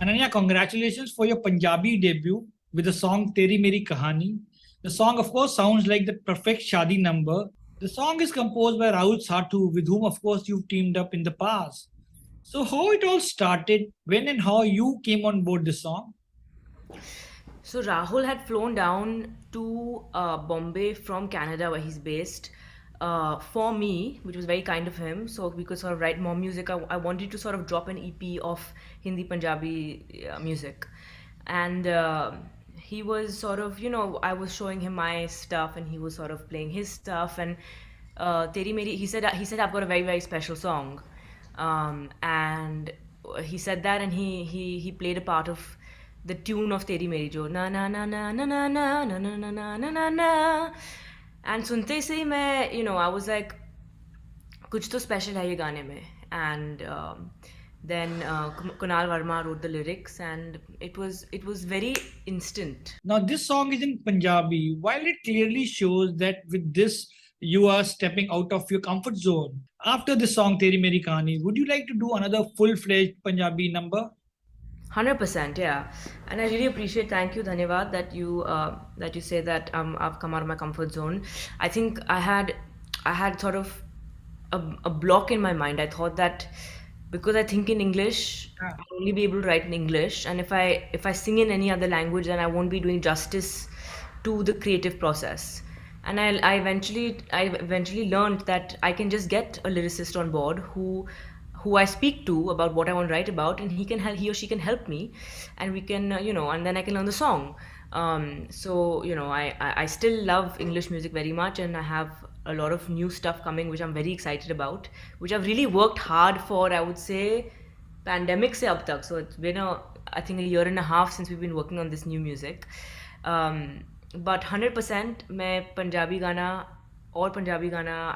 Ananya, congratulations for your Punjabi debut with the song Teri Meri Kahani. The song, of course, sounds like the perfect shadi number. The song is composed by Rahul Sathu, with whom, of course, you've teamed up in the past. So, how it all started, when and how you came on board the song? So Rahul had flown down to Bombay from Canada, where he's based, for me, which was very kind of him. So we could sort of write more music. I wanted to sort of drop an EP of Hindi Punjabi music, and he was sort of, I was showing him my stuff, and he was sort of playing his stuff. And Teri Meri, he said I've got a very very special song, and he said that, and he played a part of the tune of Teri Meri jo na na na na na na na na na na na na na, and सुनते से ही मैं I was like कुछ तो special है ये गाने में. And then Kunal Verma wrote the lyrics, and it was very instant. Now, this song is in Punjabi. While it clearly shows that with this, you are stepping out of your comfort zone. After this song, Teri Meri Kahani, would you like to do another full fledged Punjabi number? 100%, yeah. And I really appreciate, thank you, Dhanyavad, that you say that I've come out of my comfort zone. I think I had sort of a block in my mind. I thought that because I think in English, I'll only be able to write in English, and if I sing in any other language, then I won't be doing justice to the creative process. And I eventually learned that I can just get a lyricist on board who I speak to about what I want to write about, and he or she can help me, and we can and then I can learn the song. So I still love English music very much, and I have a lot of new stuff coming which I'm very excited about, which I've really worked hard for. I would say pandemic se ab tak. So it's been I think a year and a half since we've been working on this new music. But 100% मैं पंजाबी गाना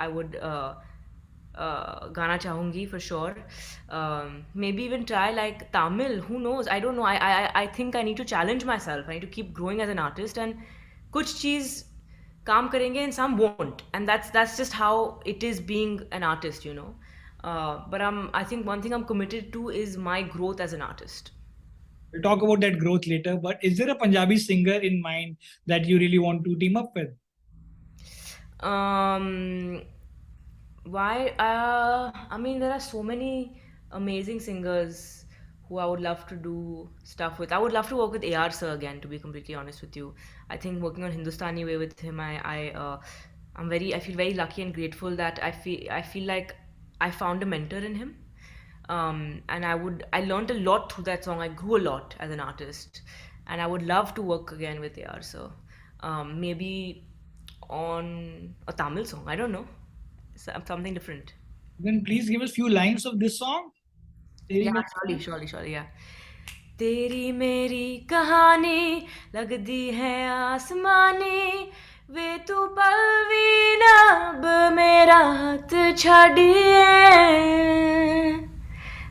I would गाना चाहूँगी for sure. Maybe even try like Tamil. Who knows? I don't know. I think I need to challenge myself. I need to keep growing as an artist, and कुछ चीज़ काम करेंगे and some won't, and that's just how it is being an artist. But I think one thing I'm committed to is my growth as an artist. We'll talk about that growth later, but is there a Punjabi singer in mind that you really want to team up with? Um, why? I mean, there are so many amazing singers who I would love to do stuff with. I would love to work with AR Sir again, to be completely honest with you. I think working on Hindustani Way with him, I feel very lucky and grateful that I feel like I found a mentor in him. And I learned a lot through that song. I grew a lot as an artist, and I would love to work again with AR. So maybe on a Tamil song. I don't know, something different. Then please give us few lines of this song. Teri Yeah, Meri surely, yeah. तेरी मेरी कहानी लगदी है आसमानी, वे तू पलवी ना अब मेरा हाथ छाड़िए.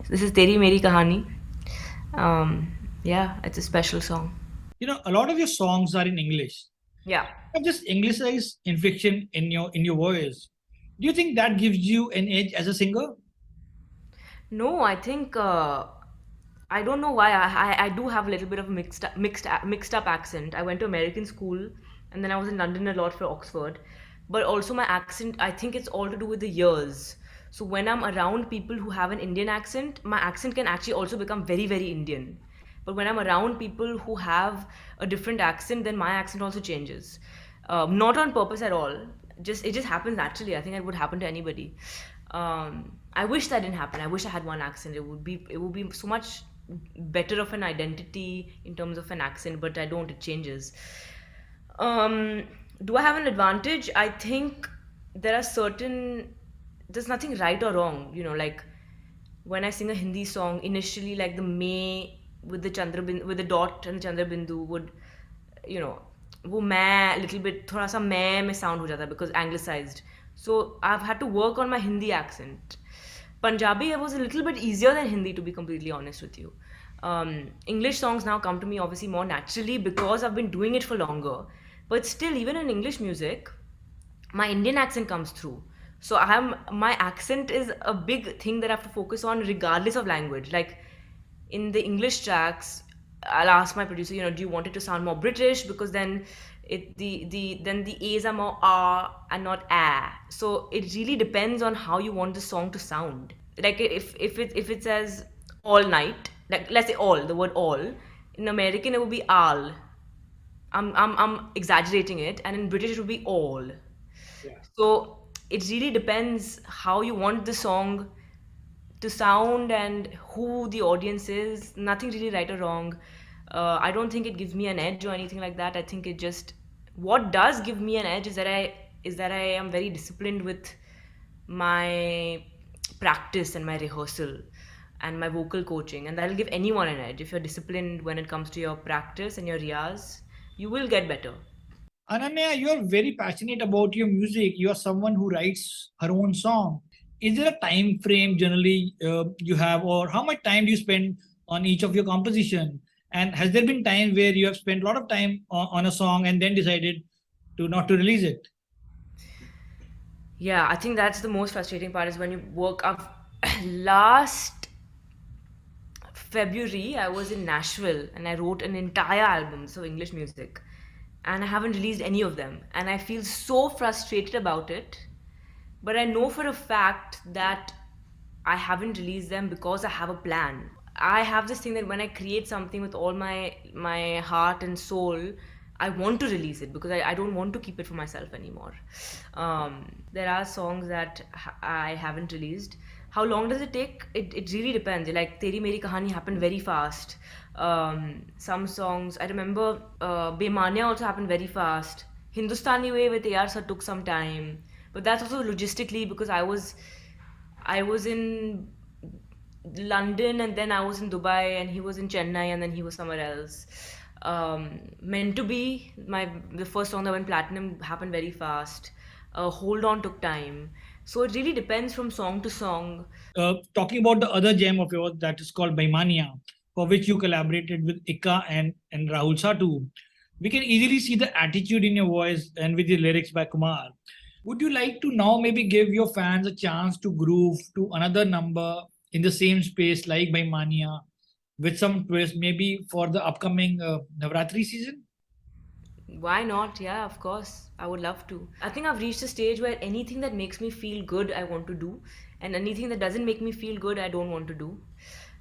This is Teri Meri Kahani. Yeah, it's a special song. A lot of your songs are in English. Yeah. Have this Anglicized inflection in your voice. Do you think that gives you an edge as a singer? No, I think I don't know why I do have a little bit of mixed up accent. I went to American school, and then I was in London a lot for Oxford. But also my accent, I think it's all to do with the years. So when I'm around people who have an Indian accent, my accent can actually also become very very Indian. But when I'm around people who have a different accent, then my accent also changes. Not on purpose at all. It just happens naturally. I think it would happen to anybody. I wish that didn't happen. I wish I had one accent. It would be so much better of an identity in terms of an accent, but I don't. It changes. Do I have an advantage? I think there are certain. There's nothing right or wrong. Like when I sing a Hindi song, initially like the May with with the dot and the Chandra Bindu would, you know, वो मैं little bit थोड़ा सा मैं में sound हो जाता है because anglicized. So I've had to work on my Hindi accent. Punjabi was a little bit easier than Hindi, to be completely honest with you. English songs now come to me obviously more naturally because I've been doing it for longer. But still, even in English music, my Indian accent comes through. So my accent is a big thing that I have to focus on regardless of language. Like in the English tracks, I'll ask my producer, do you want it to sound more British? Because then the A's are more ah and not ah. So it really depends on how you want the song to sound. Like if it says all night, like let's say all, the word all, in American it would be all. I'm exaggerating it, and in British it would be all. Yeah. So it really depends how you want the song to sound and who the audience is. Nothing really right or wrong. I don't think it gives me an edge or anything like that. I think it just, what does give me an edge is that I am very disciplined with my practice and my rehearsal and my vocal coaching, and that'll give anyone an edge. If you're disciplined when it comes to your practice and your riyaz, you will get better. Ananya, you're very passionate about your music. You're someone who writes her own song. Is there a time frame generally you have, or how much time do you spend on each of your composition? And has there been time where you have spent a lot of time on a song and then decided to not to release it? Yeah, I think that's the most frustrating part is when you work up. Last February, I was in Nashville and I wrote an entire album, so English music, and I haven't released any of them. And I feel so frustrated about it. But I know for a fact that I haven't released them because I have a plan. I have this thing that when I create something with all my heart and soul, I want to release it because I don't want to keep it for myself anymore. There are songs that I haven't released. How long does it take? It really depends. Like Teri Meri Kahani happened very fast. Some songs, I remember Bemania also happened very fast. Hindustani Way with AR sir took some time. But that's also logistically because I was in London and then I was in Dubai and he was in Chennai and then he was somewhere else. Meant to be the first song that went platinum happened very fast. Hold on took time. So it really depends from song to song. Talking about the other gem of yours that is called Baimania, for which you collaborated with Ikka and Rahul Satu, we can easily see the attitude in your voice and with the lyrics by Kumar. Would you like to now maybe give your fans a chance to groove to another number in the same space like Baimania with some twist, maybe for the upcoming Navratri season? Why not? Yeah, of course. I would love to. I think I've reached a stage where anything that makes me feel good, I want to do, and anything that doesn't make me feel good, I don't want to do.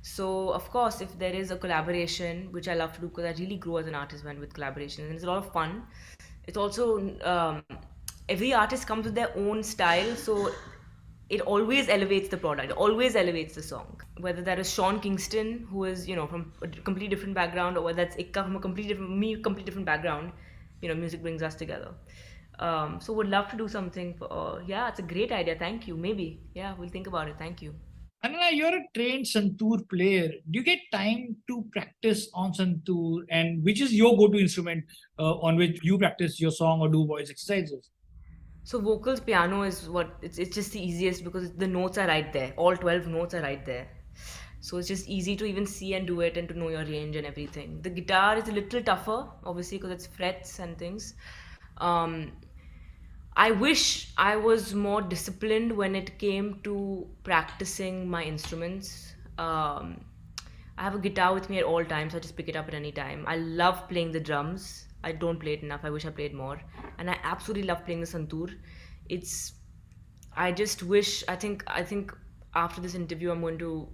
So, of course, if there is a collaboration, which I love to do because I really grow as an artist when with collaborations, and it's a lot of fun. It's also every artist comes with their own style, so it always elevates the product, it always elevates the song. Whether that is Sean Kingston, who is from a completely different background, or whether that's Ikka from a completely different background, music brings us together. So would love to do something for. Yeah, it's a great idea. Thank you. Maybe yeah, we'll think about it. Thank you. Anna, you're a trained Santoor player. Do you get time to practice on Santoor? And which is your go-to instrument on which you practice your song or do voice exercises? So vocals, piano is what it's just the easiest because the notes are right there. All 12 notes are right there. So it's just easy to even see and do it and to know your range and everything. The guitar is a little tougher, obviously, because it's frets and things. Um, I wish I was more disciplined when it came to practicing my instruments. I have a guitar with me at all times. I just pick it up at any time. I love playing the drums. I don't play it enough. I wish I played more. And I absolutely love playing the santoor. It's I just wish I think after this interview I'm going to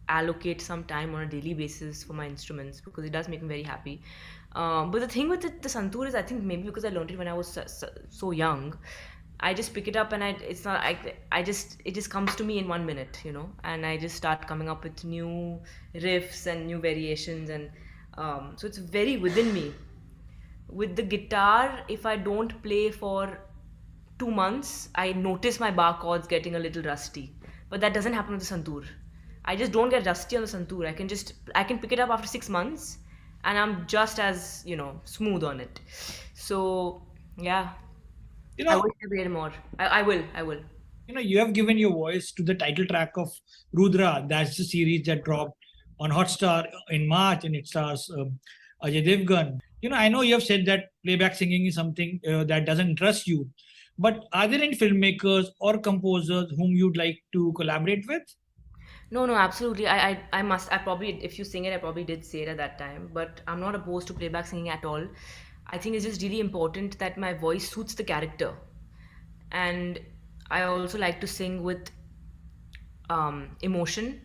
allocate some time on a daily basis for my instruments because it does make me very happy. But the thing with the santoor is I think maybe because I learned it when I was so young, I just pick it up and it's not I just it just comes to me in 1 minute, and I just start coming up with new riffs and new variations and so it's very within me. With the guitar, if I don't play for 2 months, I notice my bar chords getting a little rusty. But that doesn't happen with the santoor. I just don't get rusty on the santoor. I can pick it up after 6 months, and I'm just as smooth on it. So yeah, You I know, wish I played more. I will. you have given your voice to the title track of Rudra. That's the series that dropped on Hotstar in March, and it stars Ajay Devgan. I know you have said that playback singing is something that doesn't interest you, but are there any filmmakers or composers whom you'd like to collaborate with? No, no, absolutely. I must. I probably, if you sing it, I probably did say it at that time. But I'm not opposed to playback singing at all. I think it's just really important that my voice suits the character, and I also like to sing with emotion.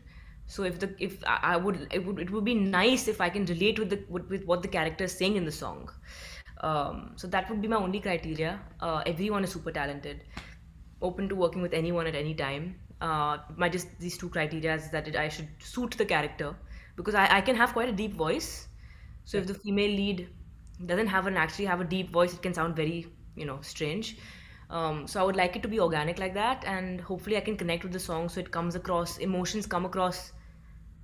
So if I would it would be nice if I can relate with with what the character is saying in the song. So that would be my only criteria. Everyone is super talented, open to working with anyone at any time. My just these two criteria is that I should suit the character, because I can have quite a deep voice. So Yeah. if the female lead doesn't actually have a deep voice, it can sound very, strange. So I would like it to be organic like that, and hopefully I can connect with the song so it comes across, emotions come across.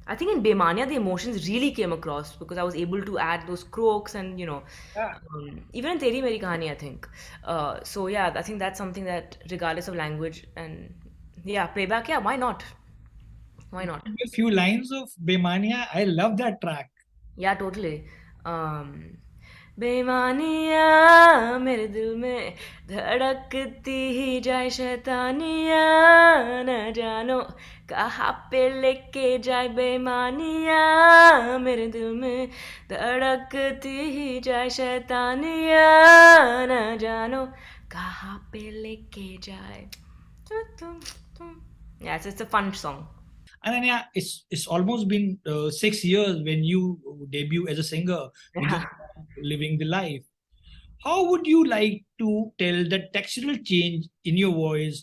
I think in Bemania the emotions really came across because I was able to add those croaks and Yeah. even in Teri Meri Kahani I think. So yeah, I think that's something that regardless of language and yeah, playback, yeah, why not? Why not? A few lines of Bemania. I love that track. Yeah, totally. Um, बेईमानियाँ मेरे दिल में धड़कती ही जाए शैतानियाँ न जानो कहाँ पे लेके जाए बेईमानियाँ मेरे दिल में धड़कती ही जाए शैतानियाँ न जानो कहाँ पे लेके जाए. Yeah, it's a fun song. Ananya, it's almost been 6 years when you debut as a singer with the Yeah. song Living the Life. How would you like to tell the textural change in your voice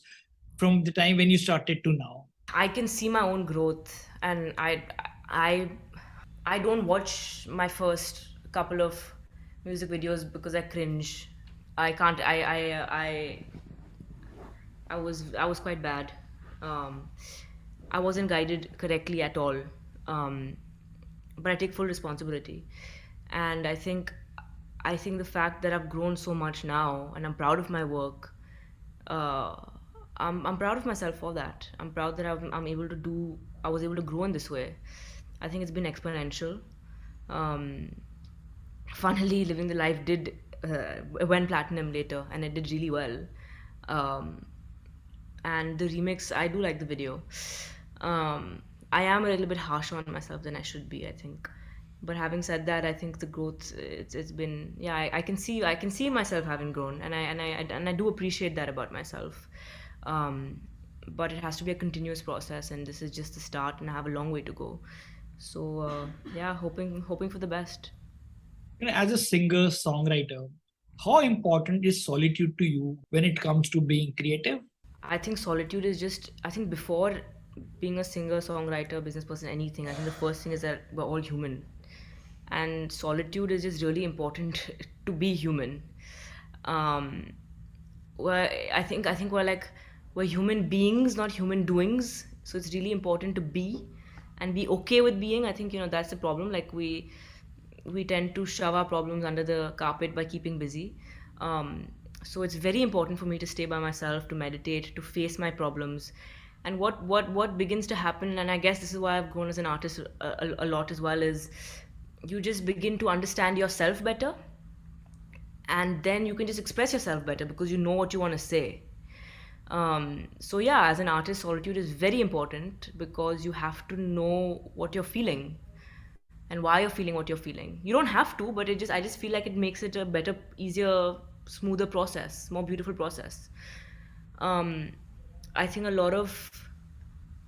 from the time when you started to now? I can see my own growth, and I I don't watch my first couple of music videos because I cringe. I can't. I was quite bad. Um, I wasn't guided correctly at all. Um, but I take full responsibility, and I think the fact that I've grown so much now, and I'm proud of my work. Uh, I'm proud of myself for that. I'm proud that I'm able to do. I was able to grow in this way. I think it's been exponential. Um, Funnily, living the life did went platinum later, and it did really well. Um, and the remix, I do like the video. Um, I am a little bit harsh on myself than I should be, I think. But having said that, I think the growth, it's been, yeah, I can see myself having grown, and I do appreciate that about myself. Um, but it has to be a continuous process, and this is just the start, and I have a long way to go. So yeah, hoping for the best. As a singer songwriter, how important is solitude to you when it comes to being creative? I think solitude is just, I think before being a singer, songwriter, business person, anything, I think the first thing is that we're all human. And solitude is just really important to be human. Um, I think we're human beings, not human doings. So it's really important to be and be okay with being. I think that's the problem. Like we tend to shove our problems under the carpet by keeping busy. Um, so it's very important for me to stay by myself, to meditate, to face my problems. And what begins to happen, and I guess this is why I've grown as an artist a lot as well, is you just begin to understand yourself better, and then you can just express yourself better because you know what you want to say. So yeah, as an artist, solitude is very important because you have to know what you're feeling and why you're feeling what you're feeling. You don't have to, but I just feel like it makes it a better, easier, smoother process, more beautiful process. Um, I think a lot of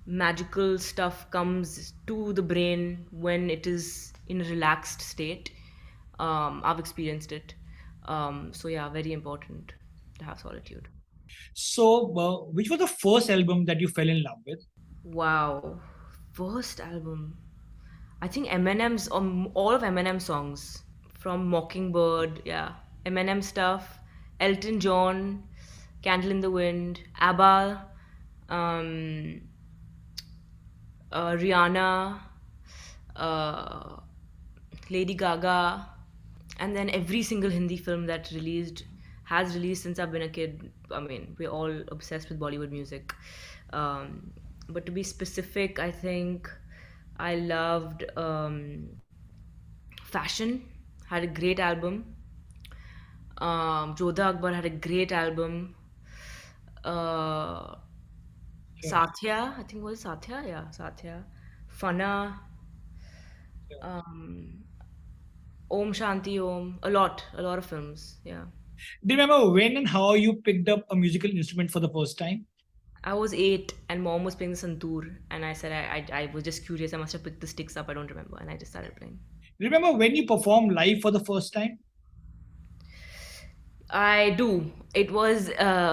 magical stuff comes to the brain when it is in a relaxed state. I've experienced it. So yeah, very important to have solitude. So, which was the first album that you fell in love with? Wow, first album. I think Eminem's all of Eminem songs from Mockingbird, yeah, Eminem stuff, Elton John, Candle in the Wind, ABBA, um, Rihanna, uh, Lady Gaga, and then every single Hindi film that has released since I've been a kid. I mean, we're all obsessed with Bollywood music. Um, but to be specific, I think I loved Fashion, had a great album. Jodha Akbar had a great album. Uh, Sure, Satya, I think was it Satya? Yeah, Satya. Fana, sure. um, Om Shanti Om. A lot of films. Yeah. Do you remember when and how you picked up a musical instrument for the first time? I was 8 and mom was playing the Santoor and I said I was just curious. I must have picked the sticks up. I don't remember. And I just started playing. Do you remember when you performed live for the first time? I do. It was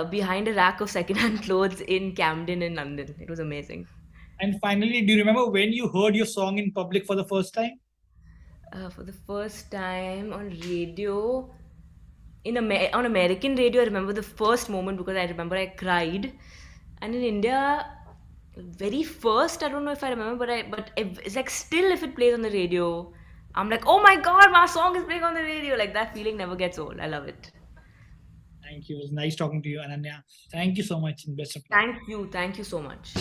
behind a rack of secondhand clothes in Camden in London. It was amazing. And finally, do you remember when you heard your song in public for the first time? For the first time on radio, on American radio, I remember the first moment because I remember I cried, and in India, very first, I don't know if I remember, it's like still if it plays on the radio, I'm like, oh my god, my song is playing on the radio. Like that feeling never gets old. I love it. Thank you. It was nice talking to you, Ananya. Thank you so much and best of luck. Thank you so much.